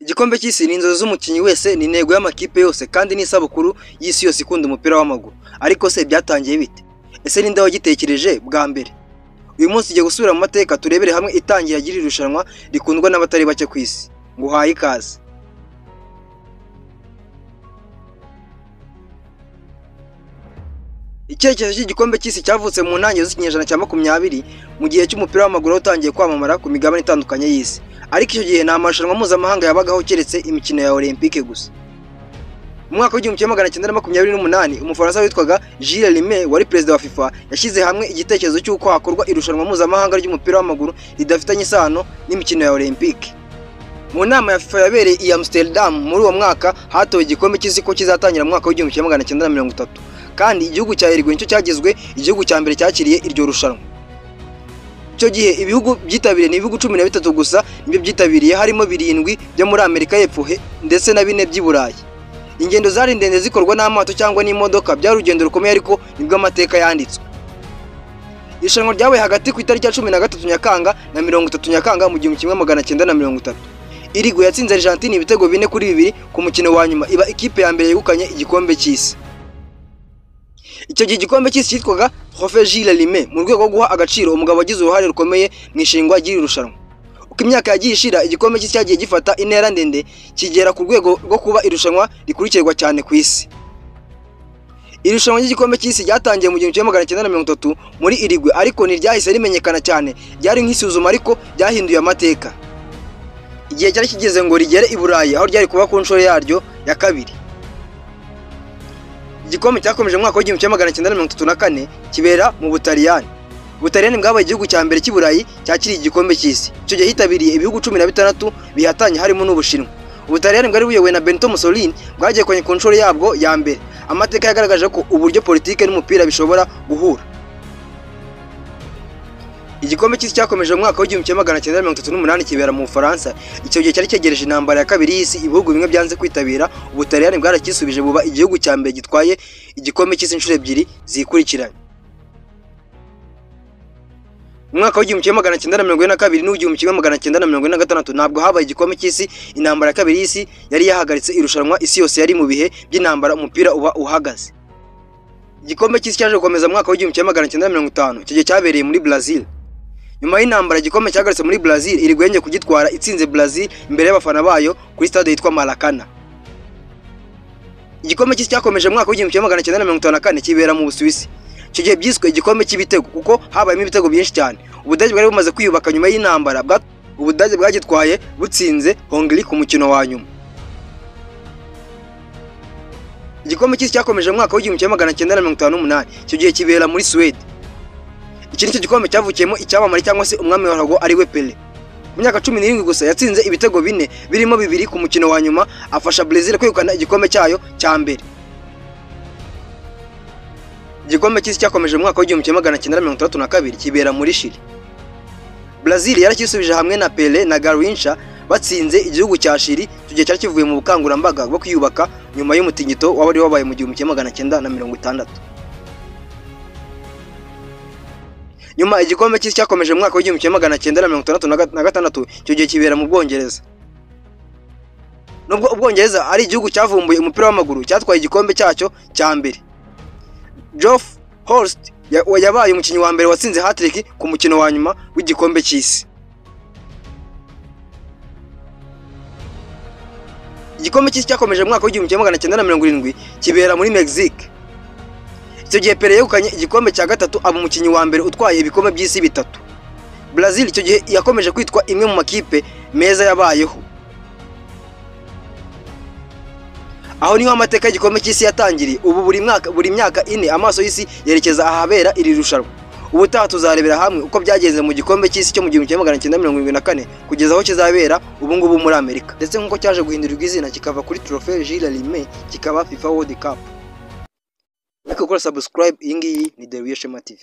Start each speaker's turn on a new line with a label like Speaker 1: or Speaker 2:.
Speaker 1: Igikombe cy'isi ni inzozi z'umukinnyi wese, ni intego y'amakipe yose kandi ni isabukuru y'isi yose ikunda umupira w'amaguru. Ariko se byatangiye bite? Ese ninde wagitekereje bwa mbere? Uyu munsi tugiye gusubira mu mateka turebere hamwe itangira ry'iri rushanwa rikundwa n'abatari bake ku isi. Nguhaye ikaze. Icyerekezo cy'igikombe cy'isi cyavutse mu ntangiriro z'ikinyejana cya 20 mu gihe cy'umupira w'amaguru utangiye kwamamara ku migabane itandukanye y'isi. Ariko icyo gihe nta marushanwa mpuzamahanga yabagaho keretse imikino ya Olympique gusa. Mu mwaka w'1928 umufaransa witwaga Gilles Rimet wari perezida wa FIFA yashyize hamwe igitekerezo cy'uko hakorwa irushanwa mpuzamahanga ry'umupira w'amaguru ridafitanye isano n'imikino ya Olympique. Mu nama ya FIFA yabereye i Amsterdam muri uwo mwaka hatowe igikombe cy'isi ko kizatangira mu mwaka w'1930 kandi igihugu cya Uruguay nicyo cyagizwe igihugu cya mbere cyakiriye iryo rushanwa. Icyo gihe ibihugu byitabiriye ni ibihugu 13 gusa nibyo byitabiriye, harimo 7 byo muri Amerika y'Epfo ndetse na 4 by'i Burayi. Ingendo zari ndende zikorwa n'amato cyangwa n'imodoka, byari urugendo rukomeye ariko nibwo amateka yanditswe. Irushanwa ryabaye hagati ku itariki ya 13 Nyakanga na 30 Nyakanga mu 1930. Uruguay yatsinze Argentine ibitego 4-2 ku mukino wa nyuma, iba ikipe ya mbere yegukanye igikombe cy'isi. Icyo gihe igikombe cy'isi cyitwaga Trophée Gilles Rimet mu rwego rwo guha agaciro umugabo wagize uruhare rukomeye mu ishingwa ry'iri rushanwa. Uko imyaka yagiye ishira, igikombe cy'isi cyagiye gifata intera ndende kigera ku rwego rwo kuba irushanwa rikurikirwa cyane ku isi. Irushanwa ry'igikombe cy'isi ryatangiye mu 1930 muri Uruguay, ariko ntiryahise rimenyekana cyane, ryari nk'isuzuma ariko ryahinduye amateka. Igihe cyari kigeze ngo rigere i Burayi, aho ryari kuba ku nshuro yaryo ya kabiri. Igikombe cyakomeje mu mwaka w'1934 kibera mu Butaliyani. Ubutaliyani bwabaye igihugu cya mbere cy'i Burayi cyakiriye igikombe cy'isi. Icyo gihe hitabiriye ibihugu 16 bihatanye harimo n'Ubushinwa. Ubutaliyani bwari buyobowe na Benito Mussolini, bwagiye ku nshuro yabwo ya mbere. Amateka yagaragaje ko uburyo politike n'umupira bishobora guhura. Igikombe cy'isi cyakomeje mu mwaka w'1938 kibera mu Bufaransa. Icyo gihe cyari cyegereje intambara ya kabiri y'isi, ibihugu bimwe byanze kwitabira. Ubutaliyani bwarakisubije buba igihugu cya mbere gitwaye igikombe cy'isi inshuro 2 zikurikiranye. Mu mwaka w'1942 n'u'1946 ntabwo habaye igikombe cy'isi. Intambara ya kabiri y'isi yari yahagaritse irushanwa, isi yose yari mu bihe by'intambara, umupira uba uhagaze. Igikombe cy'isi cyaje gukomeza mu mwaka w'1950, icyo gihe cyabereye muri Brazil. Nyuma y'intambara igikombe cyagaritse muri Brazil, Uruguay yongeye kugitwara itsinze Brazil imbere y'abafana bayo kuri stade yitwa Maracanã. Igikombe cy'isi cyakomeje mu mwaka w'1954 kibera mu Busuwisi. Icyo gihe byiswe igikombe cy'ibitego kuko habayemo ibitego byinshi cyane. Ubudage bwari bumaze kwiyubaka nyuma y'intambara, Ubudage bwagitwaye butsinze Hongrie ku mukino wa nyuma. Igikombe cy'isi cyakomeje mu mwaka w'1958, icyo gihe kibera muri Sweden. Iki nicyo gikombe cyavukiyemo icyamamare cyangwa se umwami wa ruhago ari we Pelé. Mu myaka 17 gusa yatsinze ibitego 4 birimo 2 ku mukino wa nyuma, afasha Brazil kwegukana igikombe cyayo cya mbere. Igikombe cy'isi cyakomeje mu mwaka w'1962 kibera muri Chile. Brazil yarakisubije hamwe na Pelé na Garrincha batsinze igihugu cya Chile. Icyo gihe cyari kivuye mu bukangurambaga bwo kwiyubaka nyuma y'umutingito wari wabaye mu 1960. Nyuma igikombe cy'isi cyakomeje mu mwaka w'1966, icyo gihe kibera mu Bwongereza. Nubwo Ubwongereza ari igihugu cyavumbuye umupira w'amaguru, cyatwaye igikombe cyacyo cya mbere. Geoff Hurst yabaye umukinnyi wa mbere watsinze hat-trick ku mukino wa nyuma w'igikombe cy'isi. Igikombe cy'isi cyakomeje mu mwaka w'1970 kibera muri Mexique. Icyo gihe Pelé yegukanye igikombe cya gatatu, aba umukinnyi wa mbere utwaye ibikombe by'isi bitatu. Brazil icyo gihe yakomeje kwitwa imwe mu makipe meza yabayeho. Aho niho amateka y'igikombe cy'isi yatangiriye. Ubu buri myaka 4 amaso y'isi yerekeza ahabera iri rushanwa. Ubutaha tuzarebera hamwe uko byagenze mu gikombe cy'isi cyo mu 1974 kugeza aho kizabera ubu ngubu muri Amerika, ndetse nk'uko cyaje guhindurirwa izina kikava kuri Trophée Gilles Rimet kikaba FIFA World Cup. Ariko gukora subscribe, iyi ngiyi ni The Real Shema TV.